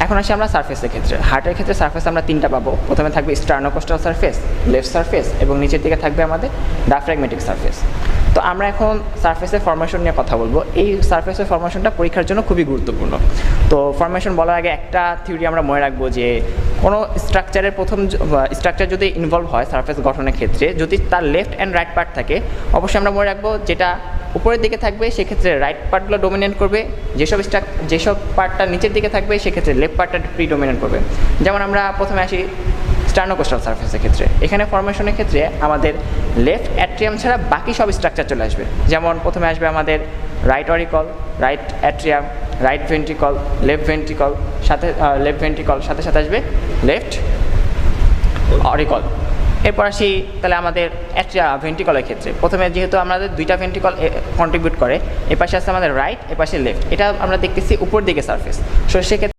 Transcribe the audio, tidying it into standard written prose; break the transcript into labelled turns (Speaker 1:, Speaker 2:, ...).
Speaker 1: এখন আসি আমরা সারফেসের ক্ষেত্রে। হার্টের ক্ষেত্রে সারফেস আমরা তিনটা পাবো। প্রথমে থাকবে স্টার্নোকোস্টাল সারফেস, লেফট সারফেস এবং নিচের দিকে থাকবে আমাদের ডায়াফ্রাগমেটিক সারফেস। তো আমরা এখন সারফেসের ফরমেশন নিয়ে কথা বলবো। এই সারফেসের ফরমেশনটা পরীক্ষার জন্য খুবই গুরুত্বপূর্ণ। তো ফরমেশন বলার আগে একটা থিওরি আমরা মনে রাখবো যে কোনো স্ট্রাকচারের প্রথম স্ট্রাকচার যদি ইনভলভ হয় সারফেস গঠনের ক্ষেত্রে, যদি তার লেফট অ্যান্ড রাইট পার্ট থাকে, অবশ্যই আমরা মনে রাখবো যেটা উপরের দিকে থাকবে সেক্ষেত্রে রাইট পার্টগুলো ডোমিনেট করবে, যেসব পার্টটা নিচের দিকে থাকবে সেক্ষেত্রে লেফট পার্টটা প্রিডোমিনেট করবে। যেমন আমরা প্রথমে আসি স্টার্নোকোস্টাল সারফেসের ক্ষেত্রে। এখানে ফরমেশনের ক্ষেত্রে আমাদের লেফট অ্যাট্রিয়াম ছাড়া বাকি সব স্ট্রাকচার চলে আসবে। যেমন প্রথমে আসবে আমাদের right oracle, right atrium, right ventricle, left ventricle, সাথে সাথে আসবে লেফট অরিকল। এরপর আসি তাহলে আমাদের ভেন্ট্রিকলের ক্ষেত্রে। প্রথমে যেহেতু আমাদের দুইটা ভেন্ট্রিকল কন্ট্রিবিউট করে, এপাশে আছে আমাদের রাইট, এপাশে লেফট। এটা আমরা দেখতেছি উপর দিকে সারফেস। সো সেক্ষেত্রে